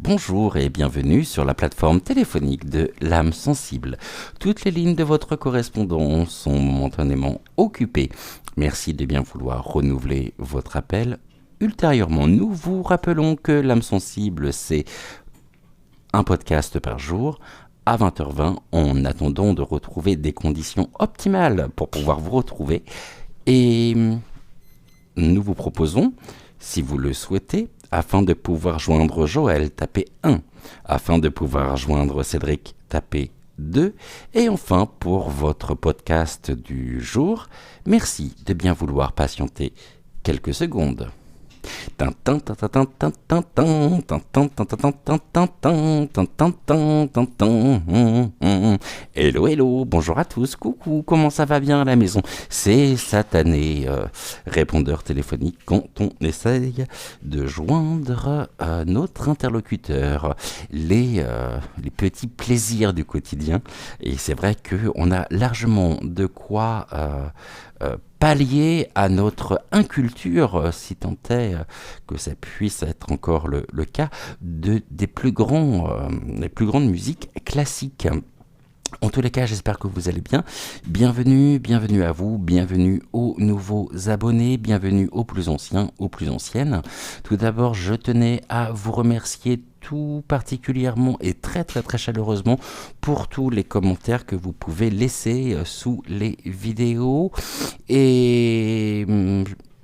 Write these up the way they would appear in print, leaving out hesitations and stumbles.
Bonjour et bienvenue sur la plateforme téléphonique de l'âme sensible. Toutes les lignes de votre correspondant sont momentanément occupées. Merci de bien vouloir renouveler votre appel. Ultérieurement, nous vous rappelons que l'âme sensible, c'est un podcast par jour à 20h20 en attendant de retrouver des conditions optimales pour pouvoir vous retrouver. Et nous vous proposons, si vous le souhaitez, afin de pouvoir joindre Joël, tapez 1. Afin de pouvoir joindre Cédric, tapez 2. Et enfin, pour votre podcast du jour, merci de bien vouloir patienter quelques secondes. Hello, hello, bonjour à tous, coucou, comment ça va bien à la maison? C'est satané, répondeur téléphonique quand on essaye de joindre notre interlocuteur, les petits plaisirs du quotidien. Et c'est vrai qu'on a largement de quoi pallier à notre inculture, si tant est que ça puisse être encore le cas, des plus grandes musiques classiques. En tous les cas, j'espère que vous allez bien. Bienvenue à vous, bienvenue aux nouveaux abonnés, bienvenue aux plus anciens, aux plus anciennes. Tout d'abord, je tenais à vous remercier tout particulièrement et très chaleureusement pour tous les commentaires que vous pouvez laisser sous les vidéos. Et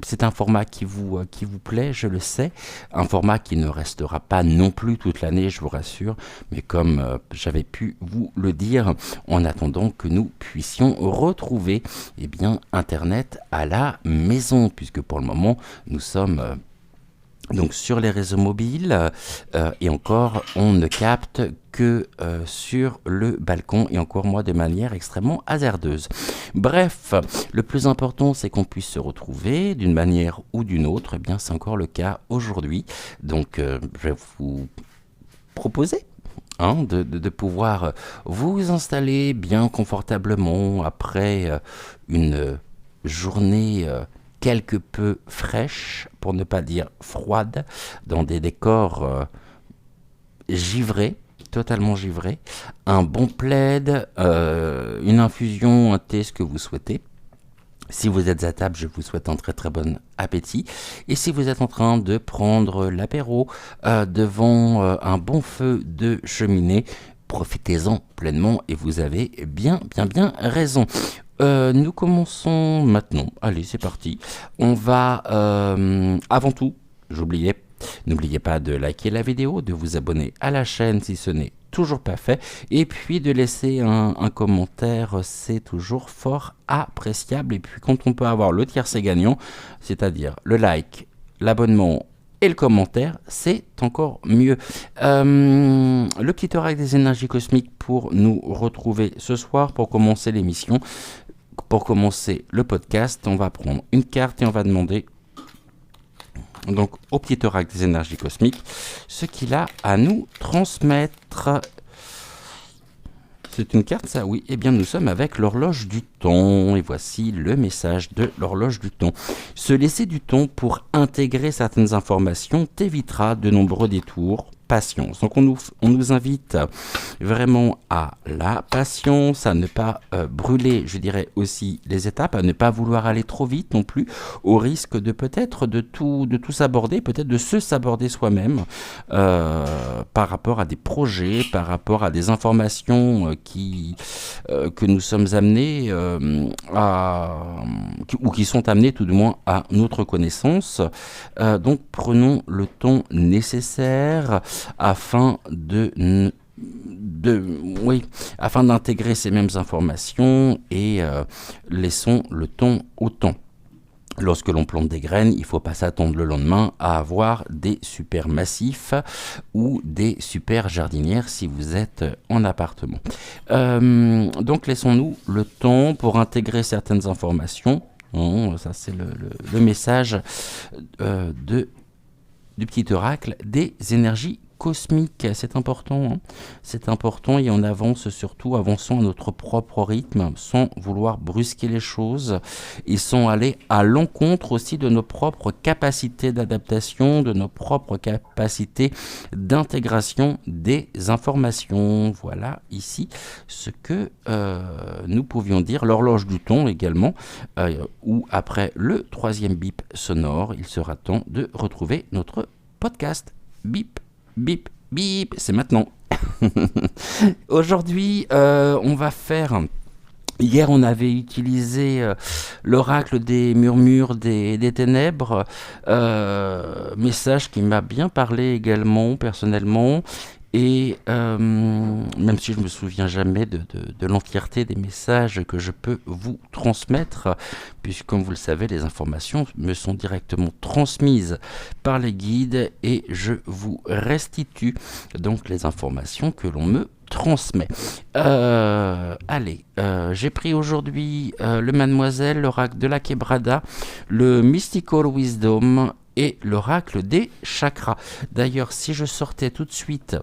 c'est un format qui vous plaît, je le sais. Un format qui ne restera pas non plus toute l'année, je vous rassure. Mais comme j'avais pu vous le dire, en attendant que nous puissions retrouver Internet à la maison. Puisque pour le moment, nous sommes donc sur les réseaux mobiles et encore, on ne capte que sur le balcon et encore moi de manière extrêmement hasardeuse. Bref, le plus important c'est qu'on puisse se retrouver d'une manière ou d'une autre. Eh bien, c'est encore le cas aujourd'hui. Donc, je vais vous proposer de pouvoir vous installer bien confortablement après une journée quelque peu fraîche, pour ne pas dire froide, dans des décors givrés, totalement givrés, un bon plaid, une infusion, un thé, ce que vous souhaitez. Si vous êtes à table, je vous souhaite un très bon appétit. Et si vous êtes en train de prendre l'apéro devant un bon feu de cheminée, profitez-en pleinement et vous avez bien raison. Nous commençons maintenant. Allez, c'est parti. On va avant tout, n'oubliez pas de liker la vidéo, de vous abonner à la chaîne si ce n'est toujours pas fait, et puis de laisser un commentaire, c'est toujours fort appréciable. Et puis quand on peut avoir le tiercé gagnant, c'est-à-dire le like, l'abonnement et le commentaire, c'est encore mieux. Le petit oracle des énergies cosmiques pour nous retrouver ce soir, pour commencer l'émission, pour commencer le podcast. On va prendre une carte et on va demander donc au petit oracle des énergies cosmiques ce qu'il a à nous transmettre. C'est une carte, ça, oui. Eh bien, nous sommes avec l'horloge du temps. Et voici le message de l'horloge du temps. Se laisser du temps pour intégrer certaines informations t'évitera de nombreux détours. Patience. Donc on nous invite vraiment à la patience, à ne pas brûler, je dirais aussi les étapes, à ne pas vouloir aller trop vite non plus, au risque de peut-être de tout s'aborder, peut-être de se s'aborder soi-même par rapport à des projets, par rapport à des informations que nous sommes amenés ou qui sont amenées tout du moins à notre connaissance. Donc prenons le temps nécessaire afin afin d'intégrer ces mêmes informations et laissons le temps au temps. Lorsque l'on plante des graines, il ne faut pas s'attendre le lendemain à avoir des super massifs ou des super jardinières si vous êtes en appartement. Donc laissons-nous le temps pour intégrer certaines informations. Ça c'est le message du petit oracle des énergies cosmiques. C'est important, hein. C'est important et on avance surtout, avançons à notre propre rythme sans vouloir brusquer les choses et sans aller à l'encontre aussi de nos propres capacités d'adaptation, de nos propres capacités d'intégration des informations. Voilà ici ce que nous pouvions dire. L'horloge du temps également, où après le troisième bip sonore, il sera temps de retrouver notre podcast. Bip, bip, bip, c'est maintenant. Aujourd'hui, on va faire... Hier, on avait utilisé l'oracle des murmures des ténèbres, message qui m'a bien parlé également, personnellement. Et même si je ne me souviens jamais de l'entièreté des messages que je peux vous transmettre, puisque comme vous le savez, les informations me sont directement transmises par les guides et je vous restitue donc les informations que l'on me transmet. Allez, j'ai pris aujourd'hui le Mademoiselle, l'oracle de la Quebrada, le Mystical Wisdom et l'oracle des chakras. D'ailleurs, si je sortais tout de suite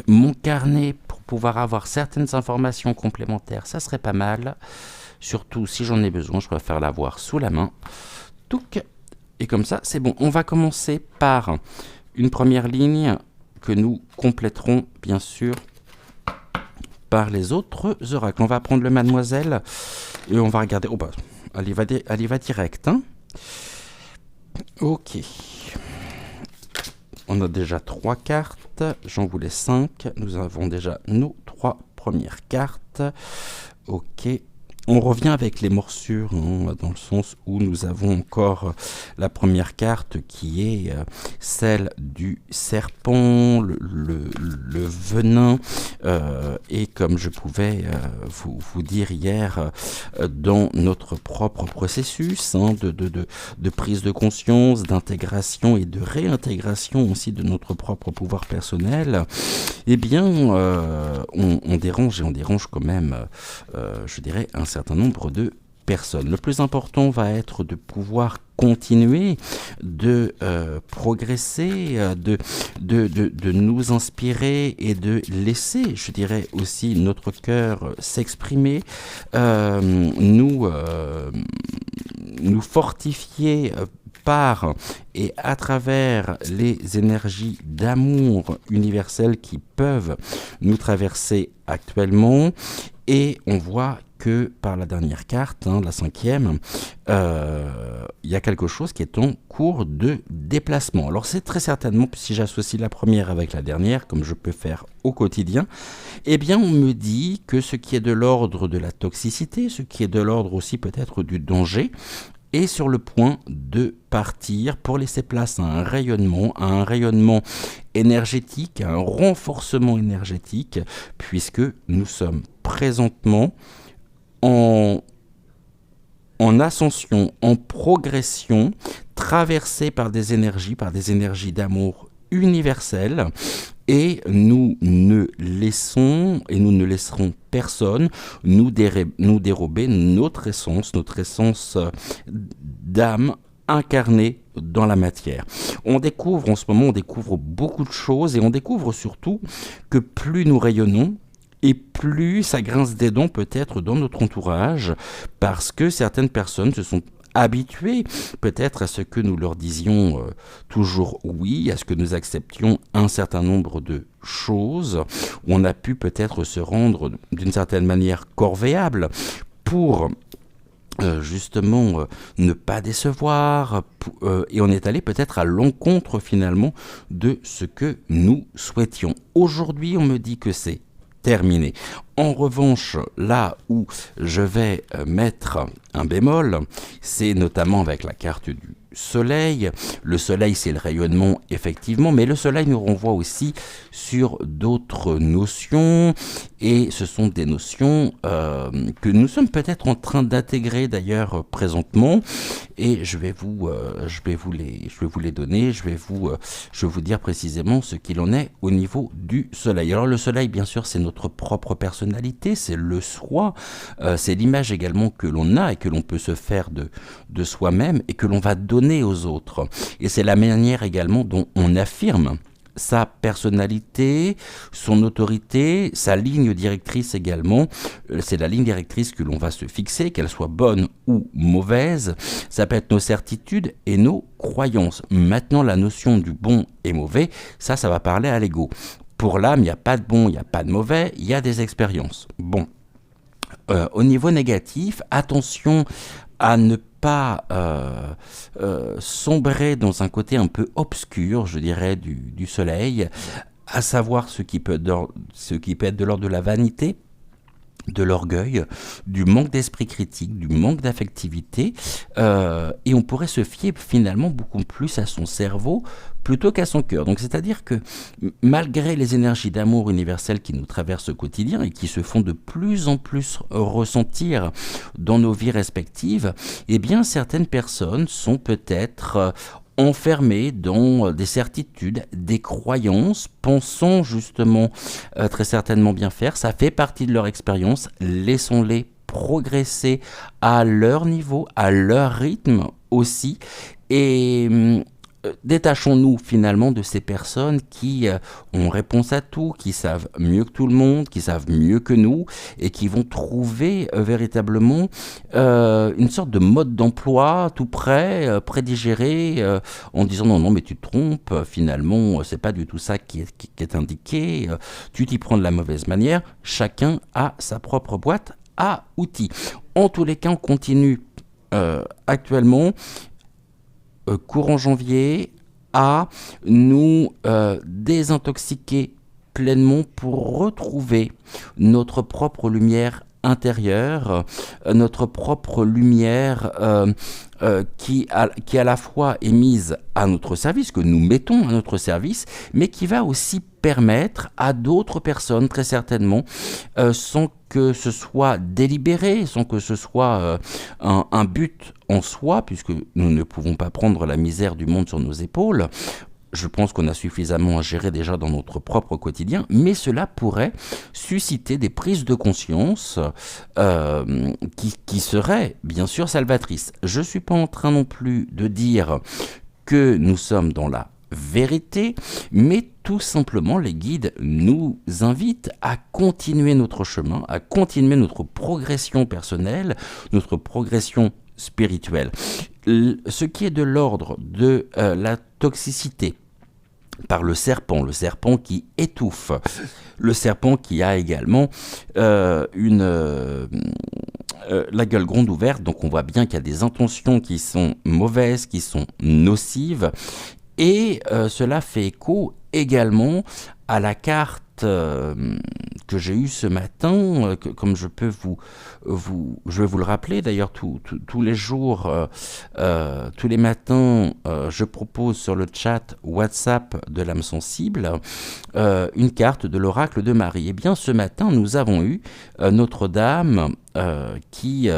mon carnet pour pouvoir avoir certaines informations complémentaires, ça serait pas mal. Surtout si j'en ai besoin, je préfère l'avoir sous la main. Touc. Et comme ça, c'est bon. On va commencer par une première ligne que nous compléterons, bien sûr, par les autres oracles. On va prendre le Mademoiselle et on va regarder. Oh bah, elle y va direct, hein. Ok. On a déjà 3 cartes, j'en voulais 5. Nous avons déjà nos 3 premières cartes. Ok. On revient avec les morsures, hein, dans le sens où nous avons encore la première carte qui est celle du serpent, le venin, et comme je pouvais vous dire hier, dans notre propre processus, hein, de prise de conscience, d'intégration et de réintégration aussi de notre propre pouvoir personnel, eh bien on dérange et on dérange quand même, je dirais, un certain nombre de personnes. Le plus important va être de pouvoir continuer de progresser, de nous inspirer et de laisser, je dirais aussi, notre cœur s'exprimer, nous fortifier par et à travers les énergies d'amour universel qui peuvent nous traverser actuellement. Et on voit que par la dernière carte, hein, la 5e, il y a quelque chose qui est en cours de déplacement. Alors c'est très certainement, si j'associe la première avec la dernière, comme je peux faire au quotidien, eh bien on me dit que ce qui est de l'ordre de la toxicité, ce qui est de l'ordre aussi peut-être du danger, est sur le point de partir pour laisser place à un rayonnement énergétique, à un renforcement énergétique, puisque nous sommes présentement en ascension, en progression, traversés par des énergies d'amour universelles, et nous ne laissons et nous ne laisserons personne nous dérober notre essence d'âme incarnée dans la matière. On découvre beaucoup de choses, et on découvre surtout que plus nous rayonnons, et plus ça grince des dents peut-être dans notre entourage, parce que certaines personnes se sont habitués peut-être à ce que nous leur disions toujours oui, à ce que nous acceptions un certain nombre de choses, où on a pu peut-être se rendre d'une certaine manière corvéable pour justement ne pas décevoir, et on est allé peut-être à l'encontre finalement de ce que nous souhaitions. Aujourd'hui, on me dit que c'est terminé. En revanche, là où je vais mettre un bémol, c'est notamment avec la carte du soleil. Le soleil, c'est le rayonnement, effectivement, mais le soleil nous renvoie aussi sur d'autres notions, et ce sont des notions que nous sommes peut-être en train d'intégrer d'ailleurs présentement, et je vais vous les donner, je vais vous dire précisément ce qu'il en est au niveau du soleil. Alors le soleil, bien sûr, c'est notre propre personnalité, c'est le soi, c'est l'image également que l'on a et que l'on peut se faire de soi-même et que l'on va donner aux autres. Et c'est la manière également dont on affirme sa personnalité, son autorité, sa ligne directrice également. C'est la ligne directrice que l'on va se fixer, qu'elle soit bonne ou mauvaise. Ça peut être nos certitudes et nos croyances. Maintenant, la notion du bon et mauvais, ça va parler à l'ego. Pour l'âme, il n'y a pas de bon, il n'y a pas de mauvais, il y a des expériences. Bon. Au niveau négatif, attention à ne pas sombrer dans un côté un peu obscur, je dirais, du soleil, à savoir ce qui peut être de l'ordre de la vanité, de l'orgueil, du manque d'esprit critique, du manque d'affectivité, et on pourrait se fier finalement beaucoup plus à son cerveau plutôt qu'à son cœur. Donc c'est-à-dire que malgré les énergies d'amour universel qui nous traversent au quotidien et qui se font de plus en plus ressentir dans nos vies respectives, eh bien certaines personnes sont peut-être enfermés dans des certitudes, des croyances, pensant justement très certainement bien faire. Ça fait partie de leur expérience. Laissons-les progresser à leur niveau, à leur rythme aussi. Et détachons-nous finalement de ces personnes qui ont réponse à tout, qui savent mieux que tout le monde, qui savent mieux que nous et qui vont trouver véritablement une sorte de mode d'emploi tout prêt, prédigéré, en disant non mais tu te trompes, finalement c'est pas du tout ça qui est indiqué, tu t'y prends de la mauvaise manière. Chacun a sa propre boîte à outils. En tous les cas, on continue actuellement courant janvier à nous désintoxiquer pleinement pour retrouver notre propre lumière intérieure, notre propre lumière qui à la fois est mise à notre service, que nous mettons à notre service, mais qui va aussi permettre à d'autres personnes, très certainement, sans que ce soit délibéré, sans que ce soit un but en soi, puisque nous ne pouvons pas prendre la misère du monde sur nos épaules. Je pense qu'on a suffisamment à gérer déjà dans notre propre quotidien, mais cela pourrait susciter des prises de conscience qui seraient bien sûr salvatrices. Je ne suis pas en train non plus de dire que nous sommes dans la vérité, mais tout simplement les guides nous invitent à continuer notre chemin, à continuer notre progression personnelle, notre progression spirituelle. Ce qui est de l'ordre de la toxicité par le serpent qui étouffe, le serpent qui a également la gueule grande ouverte, donc on voit bien qu'il y a des intentions qui sont mauvaises, qui sont nocives, et cela fait écho également à la carte que j'ai eue ce matin, comme je peux je vais vous le rappeler d'ailleurs tous les jours, tous les matins, je propose sur le chat WhatsApp de l'âme sensible une carte de l'oracle de Marie. Et bien ce matin nous avons eu Notre-Dame qui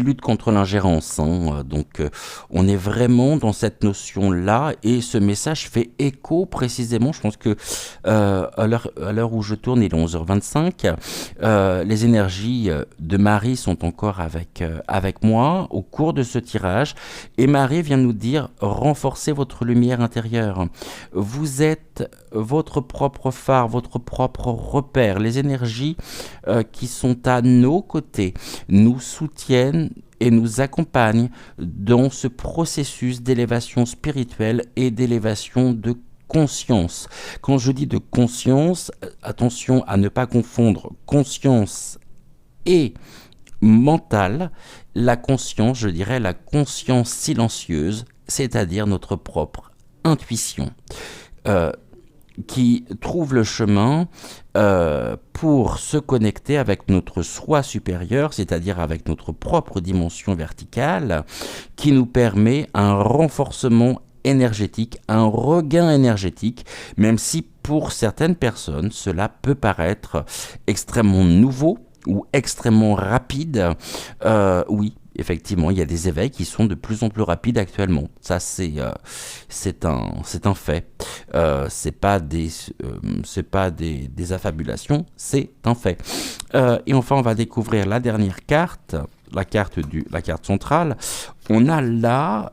lutte contre l'ingérence. Donc on est vraiment dans cette notion-là et ce message fait écho précisément, je pense que à l'heure où je tourne, il est 11h25, les énergies de Marie sont encore avec moi au cours de ce tirage et Marie vient nous dire renforcez votre lumière intérieure. Vous êtes votre propre phare, votre propre repère. Les énergies qui sont à nos côtés nous soutiennent et nous accompagnent dans ce processus d'élévation spirituelle et d'élévation de conscience. Quand je dis de conscience, attention à ne pas confondre conscience et mentale. La conscience, je dirais la conscience silencieuse, c'est-à-dire notre propre intuition. Qui trouve le chemin pour se connecter avec notre soi supérieur, c'est-à-dire avec notre propre dimension verticale, qui nous permet un renforcement énergétique, un regain énergétique, même si pour certaines personnes, cela peut paraître extrêmement nouveau ou extrêmement rapide. Oui, effectivement, il y a des éveils qui sont de plus en plus rapides actuellement. Ça, c'est un fait. C'est pas des affabulations, c'est un fait. Et enfin, on va découvrir la dernière carte la carte centrale, on a là,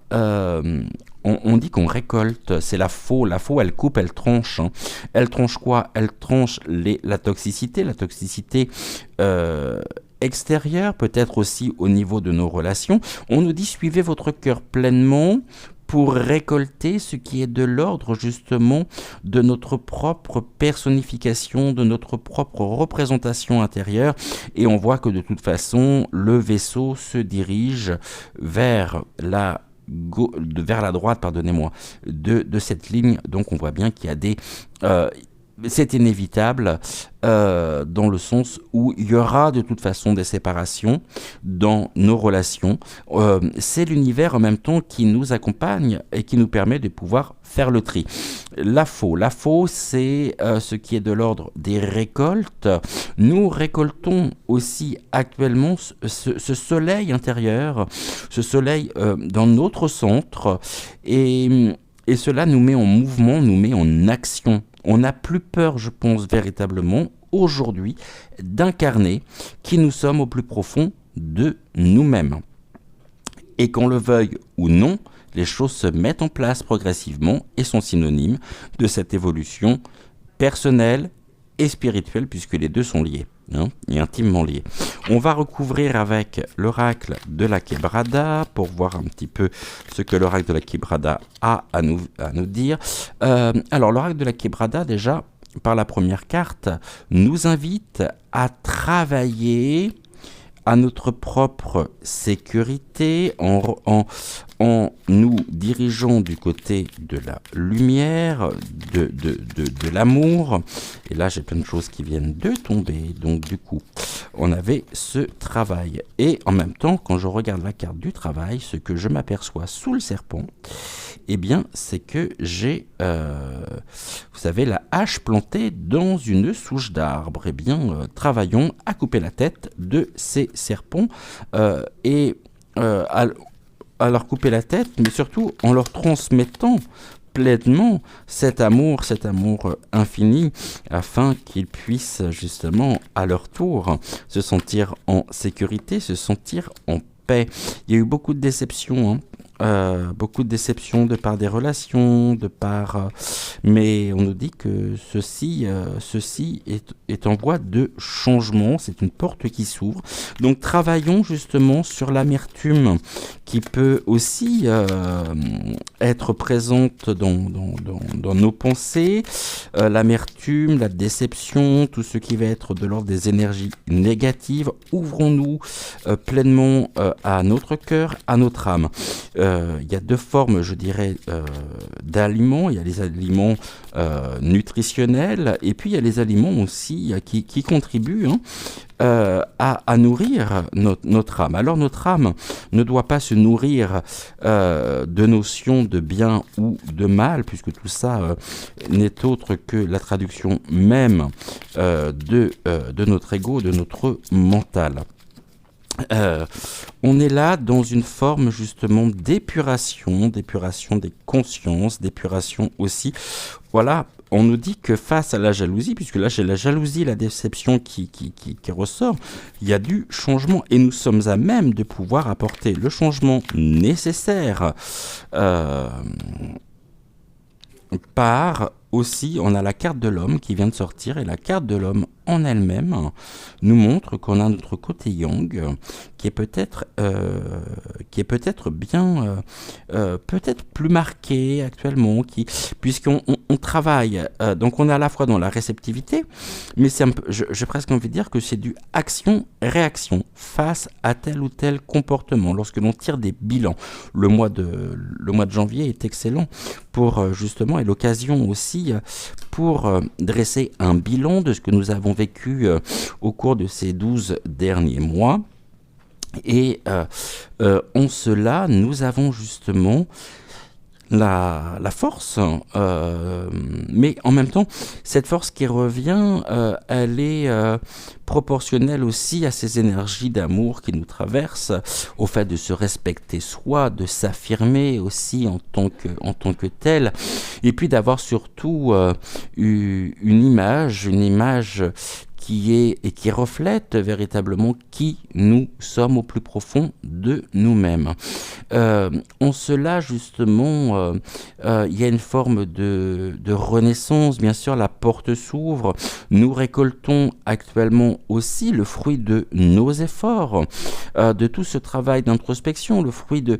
on dit qu'on récolte, c'est la faux. La faux, elle coupe, elle tranche. Hein. Elle tranche quoi? Elle tranche la toxicité extérieure, peut-être aussi au niveau de nos relations. On nous dit suivez votre cœur pleinement pour récolter ce qui est de l'ordre justement de notre propre personnification, de notre propre représentation intérieure. Et on voit que de toute façon, le vaisseau se dirige vers vers la droite, pardonnez-moi, de cette ligne. Donc on voit bien qu'il y a des... c'est inévitable dans le sens où il y aura de toute façon des séparations dans nos relations. C'est l'univers en même temps qui nous accompagne et qui nous permet de pouvoir faire le tri. La faux, c'est ce qui est de l'ordre des récoltes. Nous récoltons aussi actuellement ce soleil intérieur, ce soleil dans notre centre et cela nous met en mouvement, nous met en action. On n'a plus peur, je pense, véritablement, aujourd'hui, d'incarner qui nous sommes au plus profond de nous-mêmes. Et qu'on le veuille ou non, les choses se mettent en place progressivement et sont synonymes de cette évolution personnelle et spirituelle, puisque les deux sont liés, et intimement liés. On va recouvrir avec l'oracle de la Quebrada pour voir un petit peu ce que l'oracle de la Quebrada a à nous dire. Alors, l'oracle de la Quebrada, déjà, par la première carte, nous invite à travailler à notre propre sécurité en nous dirigeant du côté de la lumière, de l'amour. Et là, j'ai plein de choses qui viennent de tomber. Donc, du coup, on avait ce travail. Et en même temps, quand je regarde la carte du travail, ce que je m'aperçois sous le serpent, eh bien, c'est que j'ai, vous savez, la hache plantée dans une souche d'arbre. Eh bien, travaillons à couper la tête de ces serpents à leur couper la tête, mais surtout en leur transmettant pleinement cet amour infini, afin qu'ils puissent justement à leur tour se sentir en sécurité, se sentir en paix. Il y a eu beaucoup de déceptions, beaucoup de déceptions de par des relations, mais on nous dit que ceci est en voie de changement, c'est une porte qui s'ouvre. Donc travaillons justement sur l'amertume qui peut aussi être présente dans nos pensées, l'amertume, la déception, tout ce qui va être de l'ordre des énergies négatives. Ouvrons-nous pleinement à notre cœur, à notre âme. Il y a deux formes, je dirais, d'aliments. Il y a les aliments nutritionnels et puis il y a les aliments aussi qui contribuent à nourrir notre âme. Alors notre âme ne doit pas se nourrir de notions de bien ou de mal, puisque tout ça n'est autre que la traduction même de notre ego, de notre mental. On est là dans une forme justement d'épuration des consciences, d'épuration aussi. Voilà, on nous dit que face à la jalousie, puisque là j'ai la jalousie, la déception qui ressort, il y a du changement et nous sommes à même de pouvoir apporter le changement nécessaire par aussi, on a la carte de l'homme qui vient de sortir et la carte de l'homme en elle-même nous montre qu'on a notre côté yang qui est peut-être bien, peut-être plus marqué actuellement, puisqu'on travaille, donc on est à la fois dans la réceptivité, mais c'est j'ai presque envie de dire que c'est du action-réaction face à tel ou tel comportement. Lorsque l'on tire des bilans, le mois de janvier est excellent pour justement, et l'occasion aussi pour dresser un bilan de ce que nous avons vécu au cours de ces 12 derniers mois. Et en cela, nous avons justement la force, mais en même temps, cette force qui revient, elle est proportionnelle aussi à ces énergies d'amour qui nous traversent, au fait de se respecter soi, de s'affirmer aussi en tant que tel, et puis d'avoir surtout une image qui est et qui reflète véritablement qui nous sommes au plus profond de nous-mêmes. En cela, justement, il y a une forme de renaissance. Bien sûr, la porte s'ouvre. Nous récoltons actuellement aussi le fruit de nos efforts, de tout ce travail d'introspection, le fruit de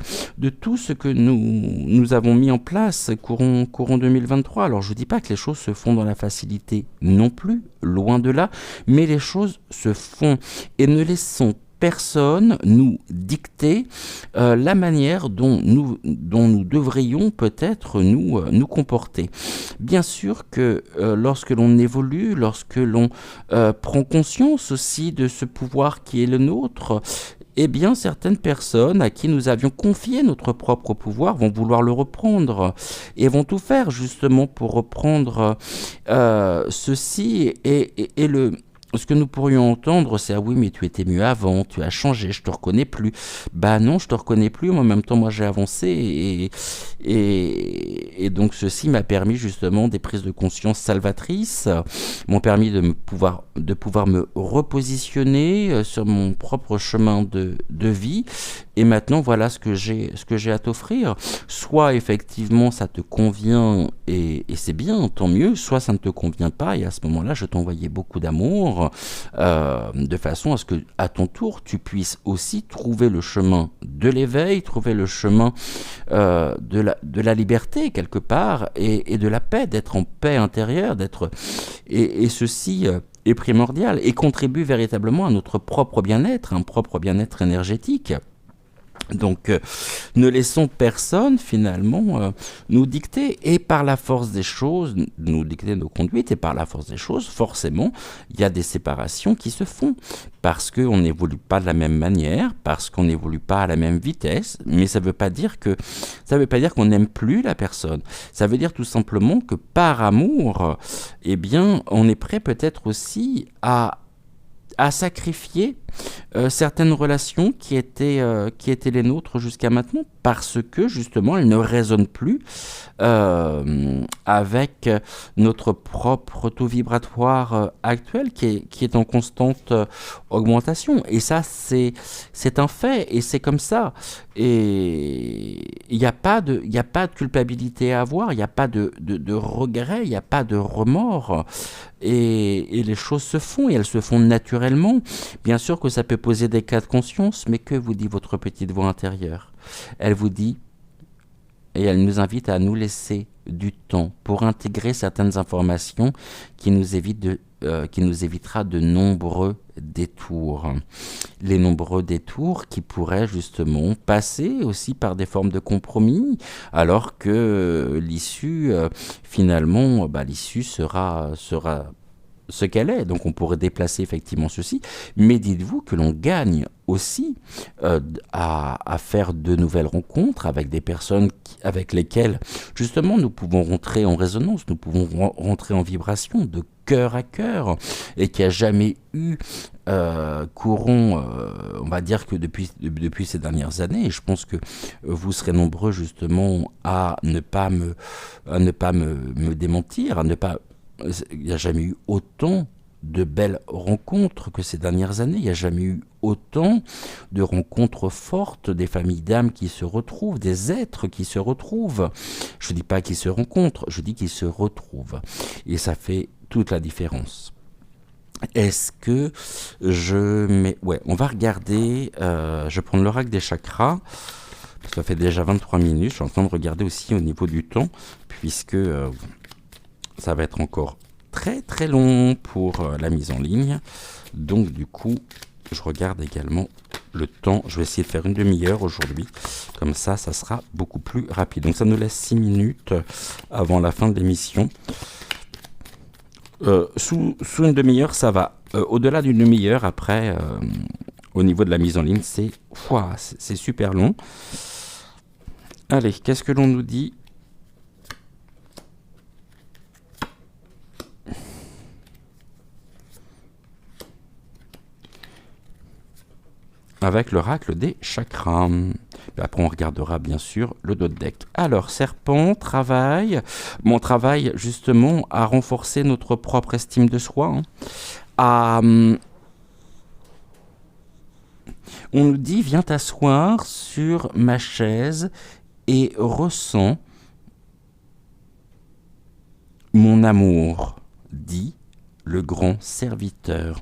tout ce que nous avons mis en place courant 2023. Alors, je ne dis pas que les choses se font dans la facilité non plus, loin de là, mais les choses se font et ne laissons personne nous dicter la manière dont nous devrions peut-être nous comporter. Bien sûr que lorsque l'on évolue, lorsque l'on prend conscience aussi de ce pouvoir qui est le nôtre, eh bien, certaines personnes à qui nous avions confié notre propre pouvoir vont vouloir le reprendre et vont tout faire justement pour reprendre ceci et ce que nous pourrions entendre, c'est « Ah oui, mais tu étais mieux avant, tu as changé, je te reconnais plus. » Bah non, je te reconnais plus, mais en même temps, moi j'ai avancé et donc ceci m'a permis justement des prises de conscience salvatrices, m'ont permis de pouvoir me repositionner sur mon propre chemin de vie. Et maintenant, voilà ce que j'ai à t'offrir. Soit effectivement ça te convient et c'est bien, tant mieux, soit ça ne te convient pas et à ce moment-là, je t'envoyais beaucoup d'amour de façon à ce que, à ton tour, tu puisses aussi trouver le chemin de l'éveil, trouver le chemin de la liberté quelque part et de la paix, d'être en paix intérieure, et ceci est primordial et contribue véritablement à notre propre bien-être, un propre bien-être énergétique. Donc, ne laissons personne finalement nous dicter et par la force des choses, nous dicter nos conduites et par la force des choses, forcément, il y a des séparations qui se font parce qu'on n'évolue pas de la même manière, parce qu'on n'évolue pas à la même vitesse, mais ça veut pas dire qu'on n'aime plus la personne. Ça veut dire tout simplement que par amour, eh bien, on est prêt peut-être aussi à sacrifier certaines relations qui étaient les nôtres jusqu'à maintenant parce que justement elles ne résonnent plus avec notre propre taux vibratoire actuel qui est en constante augmentation. Et ça, c'est un fait et c'est comme ça. Et il n'y a pas de culpabilité à avoir, il n'y a pas de regret, il n'y a pas de remords. Et les choses se font et elles se font naturellement. Bien sûr que ça peut poser des cas de conscience, mais que vous dit votre petite voix intérieure? Elle vous dit, et elle nous invite à nous laisser du temps pour intégrer certaines informations qui nous évitera de nombreux détours. Les nombreux détours qui pourraient justement passer aussi par des formes de compromis, alors que l'issue, finalement, l'issue sera ce qu'elle est. Donc on pourrait déplacer effectivement ceci, mais dites-vous que l'on gagne aussi à faire de nouvelles rencontres avec des personnes avec lesquelles justement nous pouvons rentrer en résonance, nous pouvons rentrer en vibration de cœur à cœur et qui a jamais eu courant, on va dire que depuis ces dernières années, et je pense que vous serez nombreux justement à ne pas me démentir, il n'y a jamais eu autant de belles rencontres que ces dernières années. Il n'y a jamais eu autant de rencontres fortes, des familles d'âmes qui se retrouvent, des êtres qui se retrouvent. Je ne dis pas qu'ils se rencontrent, je dis qu'ils se retrouvent. Et ça fait toute la différence. Est-ce que on va regarder, je vais prendre l'oracle des chakras, parce que ça fait déjà 23 minutes, je suis en train de regarder aussi au niveau du temps, puisque ça va être encore très très long pour la mise en ligne. Donc du coup, je regarde également le temps. Je vais essayer de faire une demi-heure aujourd'hui. Comme ça, ça sera beaucoup plus rapide. Donc ça nous laisse 6 minutes avant la fin de l'émission. Sous une demi-heure, ça va. Au-delà d'une demi-heure, après, au niveau de la mise en ligne, c'est super long. Allez, qu'est-ce que l'on nous dit ? Avec l'oracle des chakras. Après, on regardera bien sûr le dos de deck. Alors, serpent, mon travail justement à renforcer notre propre estime de soi, à... On nous dit, viens t'asseoir sur ma chaise et ressens mon amour, dit le grand serviteur.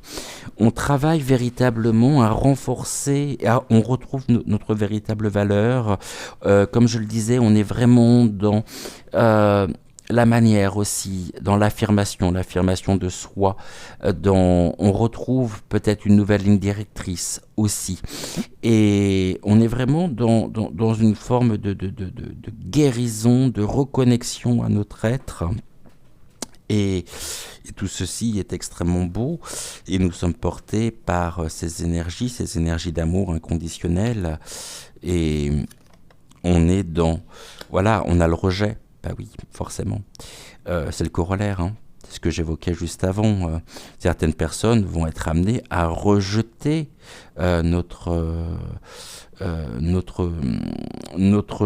On travaille véritablement à renforcer, on retrouve notre véritable valeur. Comme je le disais, on est vraiment dans la manière aussi, dans l'affirmation de soi. On retrouve peut-être une nouvelle ligne directrice aussi. Et on est vraiment dans une forme de guérison, de reconnexion à notre être. Et tout ceci est extrêmement beau et nous sommes portés par ces énergies d'amour inconditionnel et on est voilà, on a le rejet, bah oui, forcément, c'est le corollaire, hein. C'est ce que j'évoquais juste avant, certaines personnes vont être amenées à rejeter notre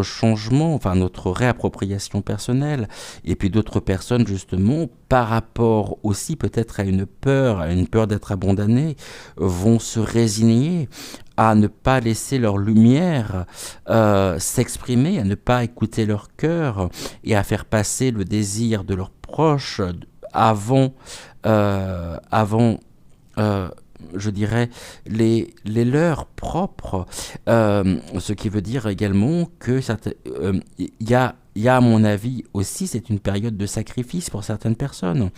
changement, enfin notre réappropriation personnelle, et puis d'autres personnes justement, par rapport aussi peut-être à une peur d'être abandonnées, vont se résigner à ne pas laisser leur lumière s'exprimer, à ne pas écouter leur cœur et à faire passer le désir de leurs proches avant je dirais, les leurs propres, ce qui veut dire également que il y a à mon avis aussi, c'est une période de sacrifice pour certaines personnes.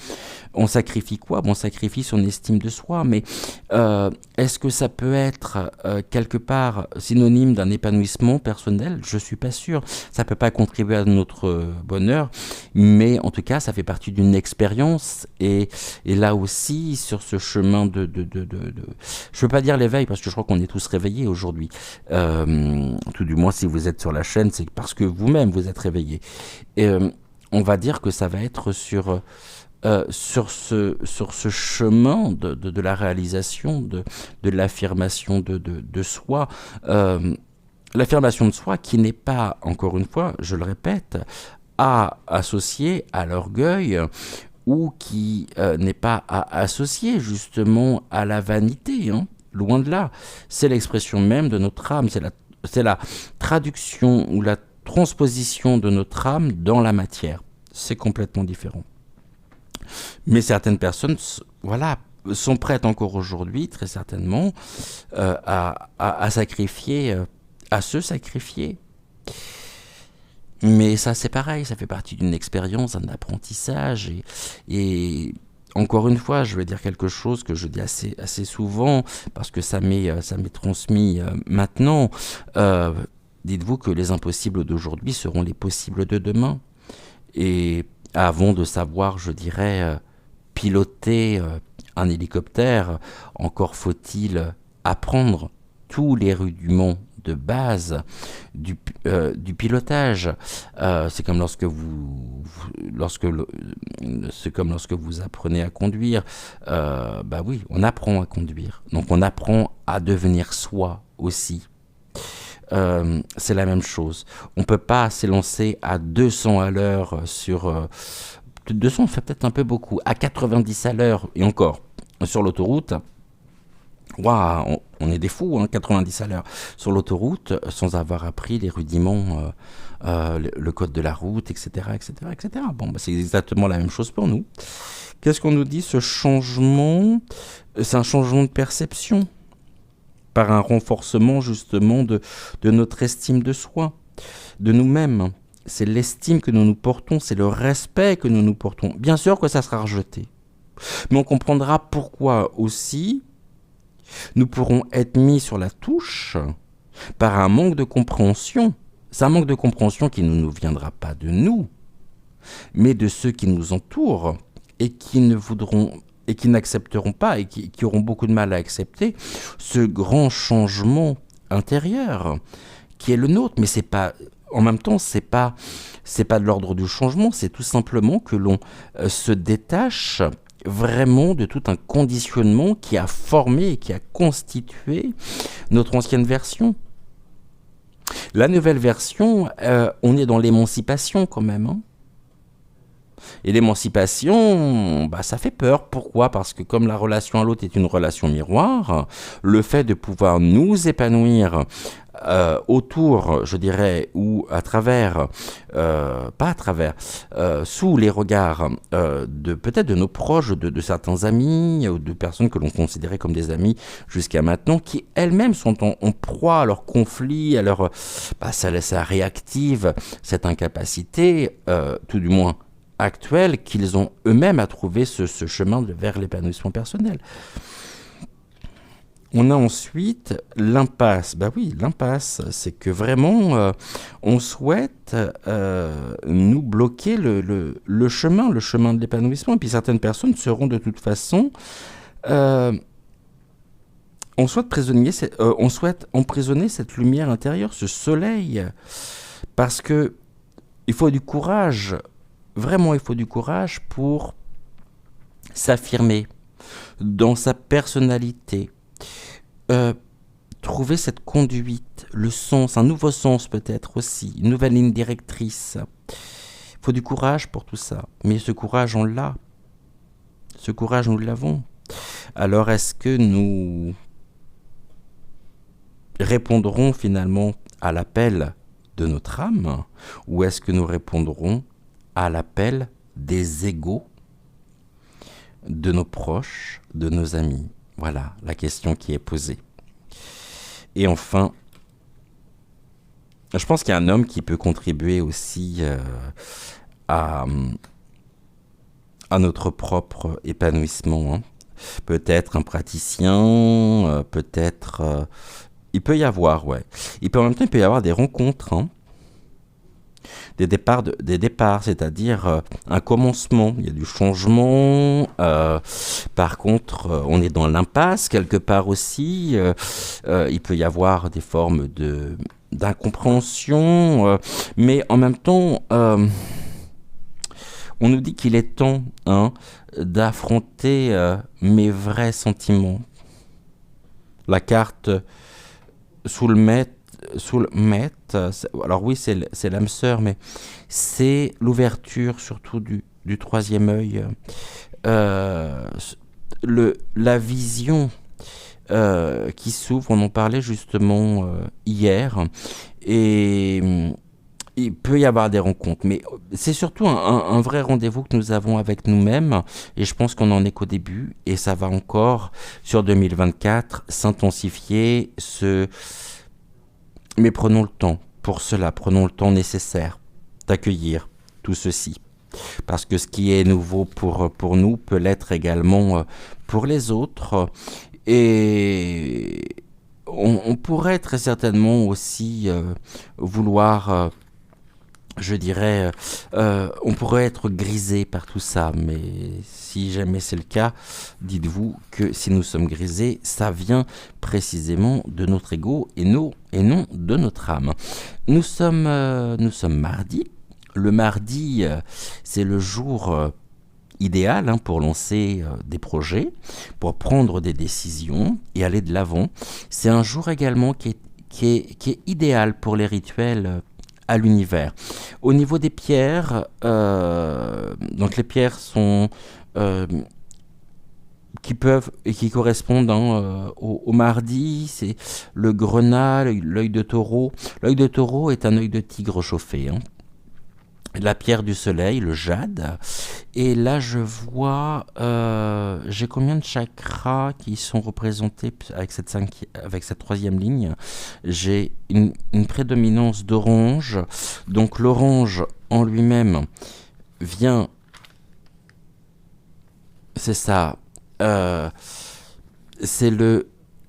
On sacrifie quoi? Bon, on sacrifie son estime de soi, mais est-ce que ça peut être quelque part synonyme d'un épanouissement personnel? Je suis pas sûr. Ça peut pas contribuer à notre bonheur, mais en tout cas, ça fait partie d'une expérience et là aussi, sur ce chemin je veux pas dire l'éveil parce que je crois qu'on est tous réveillés aujourd'hui. Tout du moins, si vous êtes sur la chaîne, c'est parce que vous-même vous êtes réveillés. Et on va dire que ça va être sur ce chemin de la réalisation, de l'affirmation de soi. L'affirmation de soi qui n'est pas, encore une fois, je le répète, associée à l'orgueil ou qui n'est pas associée justement à la vanité, hein. Loin de là. C'est l'expression même de notre âme, c'est la traduction ou la transposition de notre âme dans la matière. C'est complètement différent. Mais certaines personnes, voilà, sont prêtes encore aujourd'hui, très certainement, à sacrifier, à se sacrifier. Mais ça, c'est pareil, ça fait partie d'une expérience, d'un apprentissage. Et encore une fois, je vais dire quelque chose que je dis assez souvent, parce que ça m'est transmis maintenant. Dites-vous que les impossibles d'aujourd'hui seront les possibles de demain. Et avant de savoir, je dirais, piloter un hélicoptère, encore faut-il apprendre tous les rudiments de base du pilotage. C'est comme lorsque vous apprenez à conduire. Bah oui, on apprend à conduire. Donc on apprend à devenir soi aussi. C'est la même chose. On peut pas s'élancer à 200 à l'heure sur 200, fait peut-être un peu beaucoup. À 90 à l'heure et encore sur l'autoroute. Waouh, on est des fous, hein, 90 à l'heure sur l'autoroute sans avoir appris les rudiments, le code de la route, etc., etc., etc. Bon, bah, c'est exactement la même chose pour nous. Qu'est-ce qu'on nous dit? Ce changement, c'est un changement de perception par un renforcement justement de notre estime de soi, de nous-mêmes. C'est l'estime que nous nous portons, c'est le respect que nous nous portons. Bien sûr que ça sera rejeté, mais on comprendra pourquoi aussi nous pourrons être mis sur la touche par un manque de compréhension. C'est un manque de compréhension qui ne nous viendra pas de nous, mais de ceux qui nous entourent et qui ne voudront et qui n'accepteront pas et qui auront beaucoup de mal à accepter ce grand changement intérieur qui est le nôtre. Mais c'est pas, en même temps, c'est pas de l'ordre du changement, c'est tout simplement que l'on se détache vraiment de tout un conditionnement qui a formé et qui a constitué notre ancienne version. La nouvelle version, on est dans l'émancipation quand même, hein. Et l'émancipation, bah, ça fait peur. Pourquoi? Parce que comme la relation à l'autre est une relation miroir, le fait de pouvoir nous épanouir autour, je dirais, ou à travers, pas à travers, sous les regards de peut-être de nos proches, de certains amis, ou de personnes que l'on considérait comme des amis jusqu'à maintenant, qui elles-mêmes sont en proie à leur conflit, à leur, bah, ça réactive cette incapacité, tout du moins actuelle, qu'ils ont eux-mêmes à trouver ce chemin vers l'épanouissement personnel. On a ensuite l'impasse. Bah oui, l'impasse, c'est que vraiment, on souhaite nous bloquer le chemin de l'épanouissement. Et puis certaines personnes seront de toute façon, euh, on souhaite emprisonner cette lumière intérieure, ce soleil, parce que il faut du courage. Vraiment, il faut du courage pour s'affirmer dans sa personnalité. euh, Trouver cette conduite, le sens, un nouveau sens peut-être aussi, une nouvelle ligne directrice. Il faut du courage pour tout ça. Mais ce courage, on l'a. Ce courage, nous l'avons. Alors est-ce que nous répondrons finalement à l'appel de notre âme ou est-ce que nous répondrons à l'appel des égos, de nos proches, de nos amis? Voilà la question qui est posée. Et enfin, je pense qu'il y a un homme qui peut contribuer aussi à, à notre propre épanouissement, hein. Peut-être un praticien, peut-être... il peut y avoir, ouais. En même temps, il peut y avoir des rencontres, hein. Des départs, c'est-à-dire un commencement, il y a du changement. Par contre, on est dans l'impasse quelque part aussi. Il peut y avoir des formes d'incompréhension, mais en même temps, on nous dit qu'il est temps, hein, d'affronter mes vrais sentiments. La carte sous le maître, alors oui, c'est l'âme sœur, mais c'est l'ouverture surtout du troisième œil, euh, la vision qui s'ouvre. On en parlait justement hier, et il peut y avoir des rencontres, mais c'est surtout un vrai rendez-vous que nous avons avec nous-mêmes, et je pense qu'on n'en est qu'au début, et ça va encore, sur 2024, s'intensifier, mais prenons le temps pour cela, prenons le temps nécessaire d'accueillir tout ceci. Parce que ce qui est nouveau pour nous peut l'être également pour les autres. Et on pourrait très certainement aussi vouloir... je dirais, on pourrait être grisé par tout ça, mais si jamais c'est le cas, dites-vous que si nous sommes grisés, ça vient précisément de notre ego et non de notre âme. Nous sommes mardi. Le mardi, c'est le jour idéal, hein, pour lancer des projets, pour prendre des décisions et aller de l'avant. C'est un jour également qui est idéal pour les rituels à l'univers. Au niveau des pierres, donc les pierres sont qui peuvent et qui correspondent, hein, au mardi, c'est le grenat, l'œil de taureau. L'œil de taureau est un œil de tigre chauffé, hein. La pierre du soleil, le jade. Et là, je vois, j'ai combien de chakras qui sont représentés avec cette troisième ligne? J'ai une prédominance d'orange. Donc l'orange en lui-même vient, c'est ça, c'est le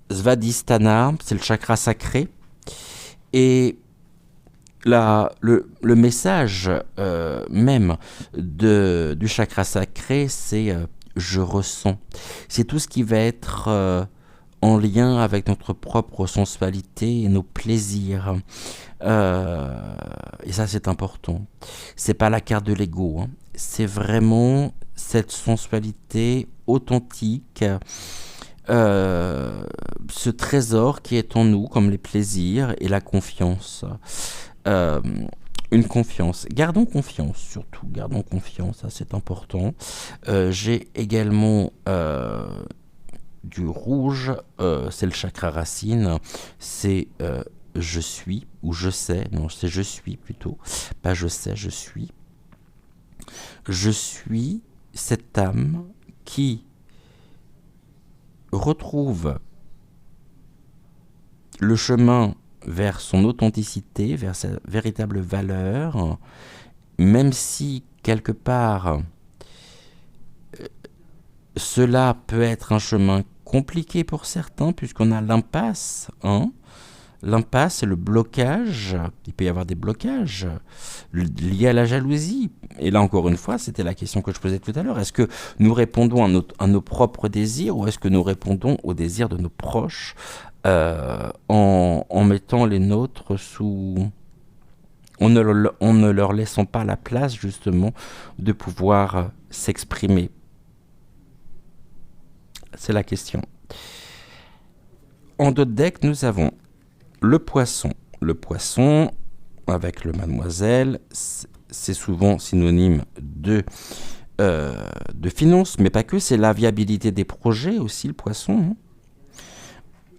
Svadhisthana, c'est le chakra sacré. Et le message même du chakra sacré, c'est je ressens. C'est tout ce qui va être en lien avec notre propre sensualité et nos plaisirs. Et ça, c'est important. C'est pas la carte de l'ego, hein. C'est vraiment cette sensualité authentique, ce trésor qui est en nous, comme les plaisirs et la confiance. Euh, une confiance. Gardons confiance, surtout, gardons confiance, ça c'est important. J'ai également du rouge, c'est le chakra racine, c'est je suis, ou je sais, non, c'est je suis plutôt, pas je sais, je suis. Je suis cette âme qui retrouve le chemin vers son authenticité, vers sa véritable valeur, même si quelque part cela peut être un chemin compliqué pour certains, puisqu'on a l'impasse, L'impasse, c'est le blocage. Il peut y avoir des blocages liés à la jalousie. Et là, encore une fois, c'était la question que je posais tout à l'heure. Est-ce que nous répondons à nos propres désirs ou est-ce que nous répondons aux désirs de nos proches en mettant les nôtres sous... en ne leur laissant pas la place, justement, de pouvoir s'exprimer. C'est la question. En d'autres decks, nous avons le poisson. Le poisson, avec le mademoiselle, c'est souvent synonyme de finance, mais pas que, c'est la viabilité des projets aussi, le poisson.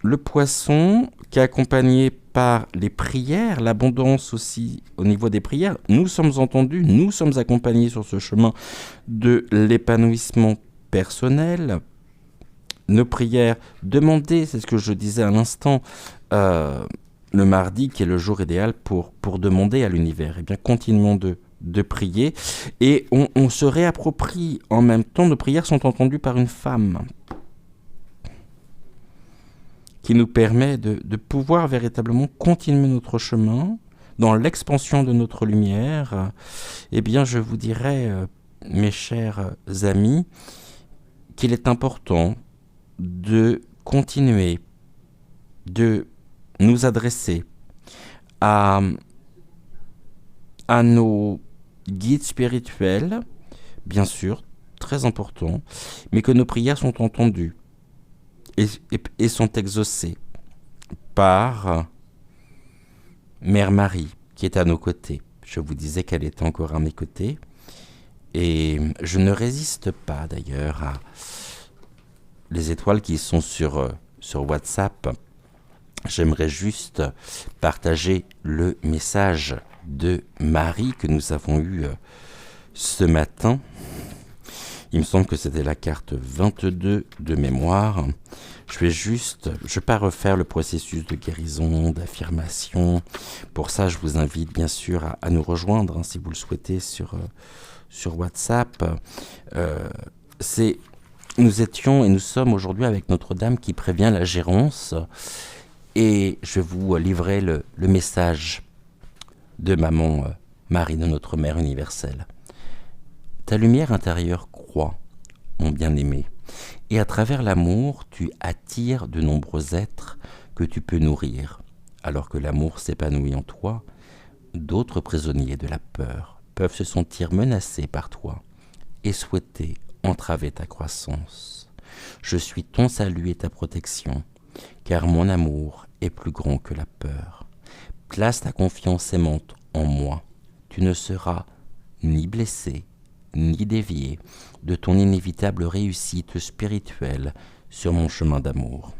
Le poisson, qui est accompagné par les prières, l'abondance aussi au niveau des prières. Nous sommes entendus, nous sommes accompagnés sur ce chemin de l'épanouissement personnel. Nos prières, demander, c'est ce que je disais à l'instant, le mardi qui est le jour idéal pour demander à l'univers. Eh bien, continuons de prier et on se réapproprie en même temps. Nos prières sont entendues par une femme qui nous permet de pouvoir véritablement continuer notre chemin dans l'expansion de notre lumière. Eh bien, je vous dirais, mes chers amis, qu'il est important de continuer de nous adresser à nos guides spirituels, bien sûr, très important, mais que nos prières sont entendues et sont exaucées par Mère Marie, qui est à nos côtés. Je vous disais qu'elle était encore à mes côtés, et je ne résiste pas d'ailleurs à les étoiles qui sont sur WhatsApp. J'aimerais juste partager le message de Marie que nous avons eu ce matin. Il me semble que c'était la carte 22 de mémoire. Je vais pas refaire le processus de guérison, d'affirmation. Pour ça, je vous invite bien sûr à nous rejoindre si vous le souhaitez sur WhatsApp. Nous étions et nous sommes aujourd'hui avec Notre-Dame qui prévient la gérance. Et je vais vous livrer le message de maman Marie, de notre Mère universelle. Ta lumière intérieure croît, mon bien-aimé, et à travers l'amour, tu attires de nombreux êtres que tu peux nourrir. Alors que l'amour s'épanouit en toi, d'autres prisonniers de la peur peuvent se sentir menacés par toi et souhaiter entraver ta croissance. Je suis ton salut et ta protection, car mon amour est plus grand que la peur. Place ta confiance aimante en moi. Tu ne seras ni blessé, ni dévié de ton inévitable réussite spirituelle sur mon chemin d'amour.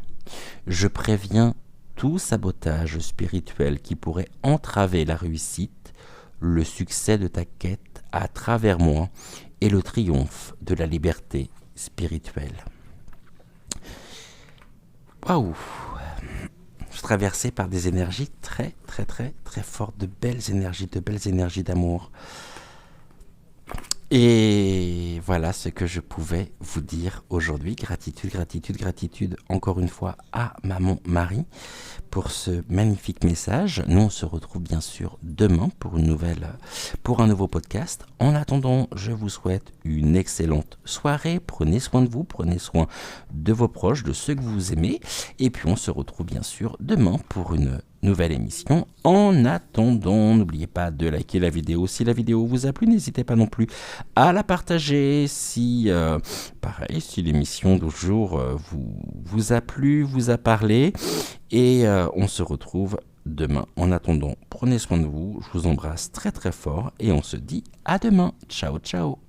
Je préviens tout sabotage spirituel qui pourrait entraver la réussite, le succès de ta quête à travers moi et le triomphe de la liberté spirituelle. Waouh! Je suis traversé par des énergies très, très, très, très fortes, de belles énergies d'amour. Et voilà ce que je pouvais vous dire aujourd'hui. Gratitude, gratitude, gratitude encore une fois à maman Marie pour ce magnifique message. Nous on se retrouve bien sûr demain pour un nouveau podcast. En attendant, je vous souhaite une excellente soirée. Prenez soin de vous, prenez soin de vos proches, de ceux que vous aimez. Et puis on se retrouve bien sûr demain pour une nouvelle émission. En attendant, n'oubliez pas de liker la vidéo. Si la vidéo vous a plu, n'hésitez pas non plus à la partager. Si l'émission d'aujourd'hui vous a plu, vous a parlé. Et on se retrouve demain. En attendant, prenez soin de vous, je vous embrasse très très fort et on se dit à demain. Ciao ciao.